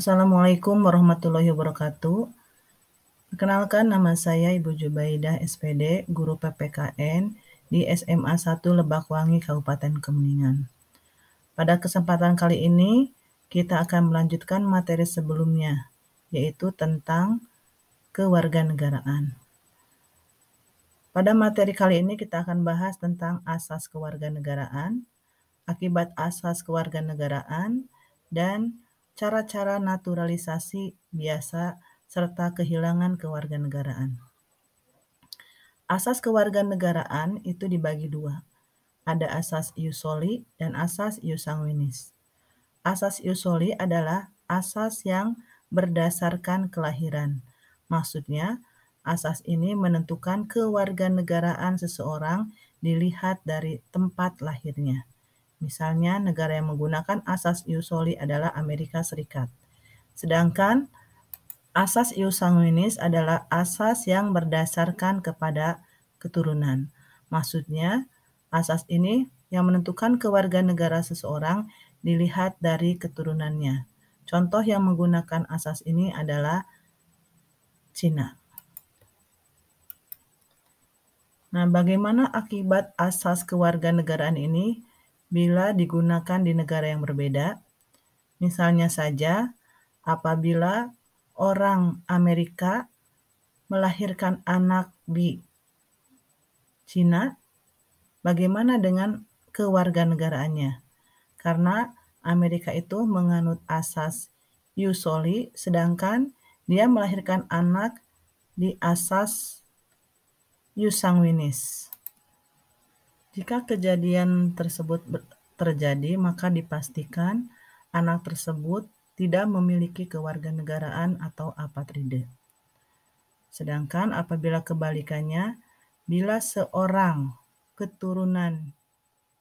Assalamualaikum warahmatullahi wabarakatuh. Perkenalkan, nama saya Ibu Jubaidah SPD, Guru PPKN di SMA 1 Lebakwangi, Kabupaten Kebumen. Pada kesempatan kali ini, kita akan melanjutkan materi sebelumnya, yaitu tentang kewarganegaraan. Pada materi kali ini kita akan bahas tentang asas kewarganegaraan, akibat asas kewarganegaraan, dan cara-cara naturalisasi biasa serta kehilangan kewarganegaraan. Asas kewarganegaraan itu dibagi dua. Ada asas ius soli dan asas ius sanguinis. Asas ius soli adalah asas yang berdasarkan kelahiran. Maksudnya, asas ini menentukan kewarganegaraan seseorang dilihat dari tempat lahirnya. Misalnya, negara yang menggunakan asas ius soli adalah Amerika Serikat. Sedangkan asas ius sanguinis adalah asas yang berdasarkan kepada keturunan. Maksudnya, asas ini yang menentukan kewarganegaraan seseorang dilihat dari keturunannya. Contoh yang menggunakan asas ini adalah Cina. Nah, bagaimana akibat asas kewarganegaraan ini bila digunakan di negara yang berbeda? Misalnya saja, apabila orang Amerika melahirkan anak di Cina, bagaimana dengan kewarganegaraannya? Karena Amerika itu menganut asas ius soli, sedangkan dia melahirkan anak di asas ius sanguinis. Jika kejadian tersebut terjadi, maka dipastikan anak tersebut tidak memiliki kewarganegaraan atau apatride. Sedangkan apabila kebalikannya, bila seorang keturunan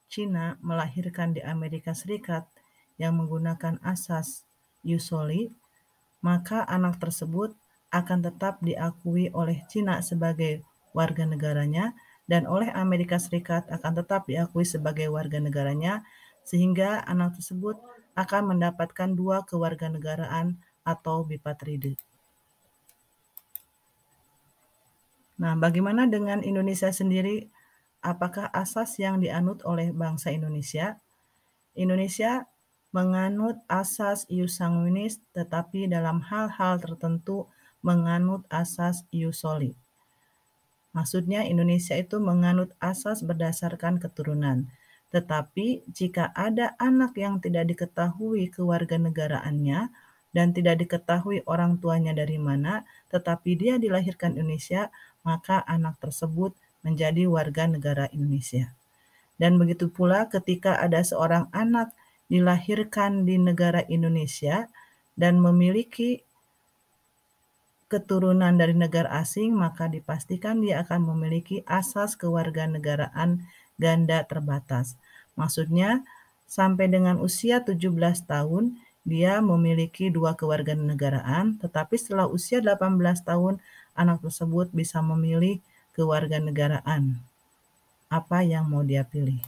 Cina melahirkan di Amerika Serikat yang menggunakan asas ius soli, maka anak tersebut akan tetap diakui oleh Cina sebagai warga negaranya dan oleh Amerika Serikat akan tetap diakui sebagai warga negaranya, sehingga anak tersebut akan mendapatkan dua kewarganegaraan atau bipatride. Nah, bagaimana dengan Indonesia sendiri? Apakah asas yang dianut oleh bangsa Indonesia? Indonesia menganut asas ius sanguinis, tetapi dalam hal-hal tertentu menganut asas ius soli. Maksudnya Indonesia itu menganut asas berdasarkan keturunan. Tetapi jika ada anak yang tidak diketahui kewarganegaraannya dan tidak diketahui orang tuanya dari mana, tetapi dia dilahirkan Indonesia, maka anak tersebut menjadi warga negara Indonesia. Dan begitu pula ketika ada seorang anak dilahirkan di negara Indonesia dan memiliki keturunan dari negara asing, maka dipastikan dia akan memiliki asas kewarganegaraan ganda terbatas. Maksudnya, sampai dengan usia 17 tahun, dia memiliki dua kewarganegaraan, tetapi setelah usia 18 tahun, anak tersebut bisa memilih kewarganegaraan. Apa yang mau dia pilih?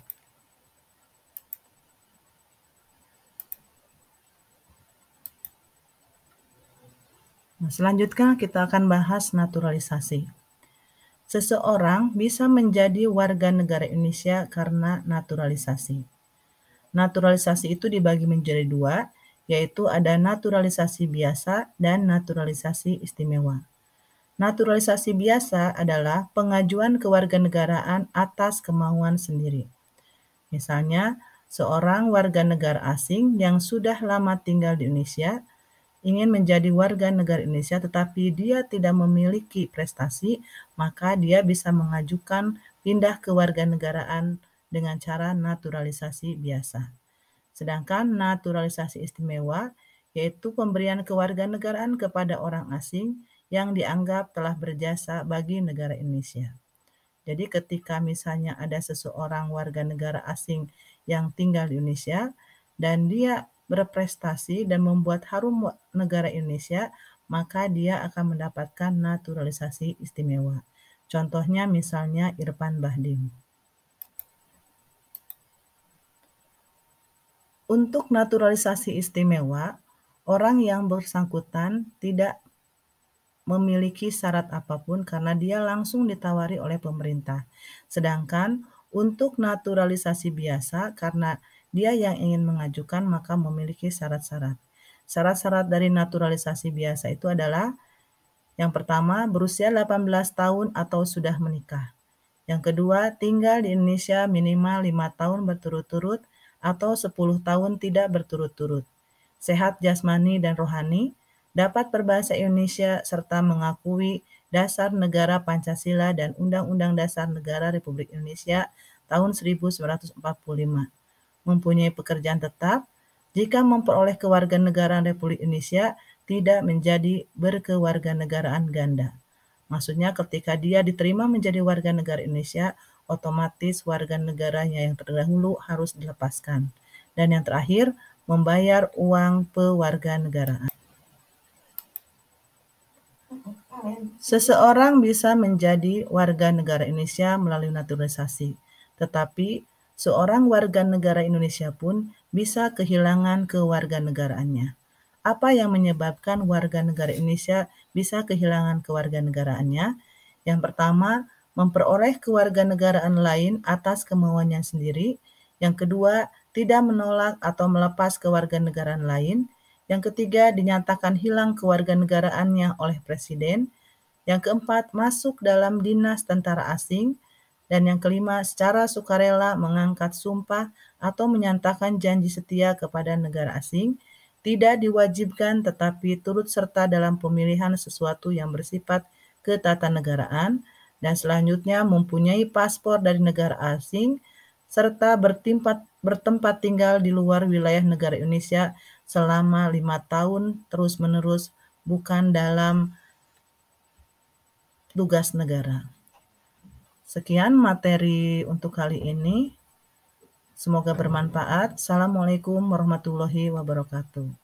Nah, selanjutnya kita akan bahas naturalisasi. Seseorang bisa menjadi warga negara Indonesia karena naturalisasi. Naturalisasi itu dibagi menjadi dua, yaitu ada naturalisasi biasa dan naturalisasi istimewa. Naturalisasi biasa adalah pengajuan kewarganegaraan atas kemauan sendiri. Misalnya, seorang warga negara asing yang sudah lama tinggal di Indonesia ingin menjadi warga negara Indonesia tetapi dia tidak memiliki prestasi, maka dia bisa mengajukan pindah kewarganegaraan dengan cara naturalisasi biasa. Sedangkan naturalisasi istimewa yaitu pemberian kewarganegaraan kepada orang asing yang dianggap telah berjasa bagi negara Indonesia. Jadi ketika misalnya ada seseorang warga negara asing yang tinggal di Indonesia dan dia berprestasi dan membuat harum negara Indonesia, maka dia akan mendapatkan naturalisasi istimewa. Contohnya misalnya Irfan Bahdim. Untuk naturalisasi istimewa, orang yang bersangkutan tidak memiliki syarat apapun karena dia langsung ditawari oleh pemerintah. Sedangkan untuk naturalisasi biasa, karena dia yang ingin mengajukan maka memiliki syarat-syarat. Syarat-syarat dari naturalisasi biasa itu adalah yang pertama, berusia 18 tahun atau sudah menikah. Yang kedua, tinggal di Indonesia minimal 5 tahun berturut-turut atau 10 tahun tidak berturut-turut. Sehat jasmani dan rohani, dapat berbahasa Indonesia serta mengakui dasar negara Pancasila dan Undang-Undang Dasar Negara Republik Indonesia tahun 1945. Mempunyai pekerjaan tetap, jika memperoleh kewarganegaraan Republik Indonesia tidak menjadi berkewarganegaraan ganda. Maksudnya ketika dia diterima menjadi warga negara Indonesia, otomatis warga negaranya yang terdahulu harus dilepaskan. Dan yang terakhir, membayar uang pewarganegaraan. Seseorang bisa menjadi warga negara Indonesia melalui naturalisasi, tetapi seorang warga negara Indonesia pun bisa kehilangan kewarganegaraannya. Apa yang menyebabkan warga negara Indonesia bisa kehilangan kewarganegaraannya? Yang pertama, memperoleh kewarganegaraan lain atas kemauannya sendiri. Yang kedua, tidak menolak atau melepas kewarganegaraan lain. Yang ketiga, dinyatakan hilang kewarganegaraannya oleh presiden. Yang keempat, masuk dalam dinas tentara asing. Dan yang kelima, secara sukarela mengangkat sumpah atau menyatakan janji setia kepada negara asing, tidak diwajibkan tetapi turut serta dalam pemilihan sesuatu yang bersifat ketatanegaraan, dan selanjutnya mempunyai paspor dari negara asing, serta bertempat tinggal di luar wilayah negara Indonesia selama 5 tahun terus-menerus, bukan dalam tugas negara. Sekian materi untuk kali ini. Semoga bermanfaat. Assalamualaikum warahmatullahi wabarakatuh.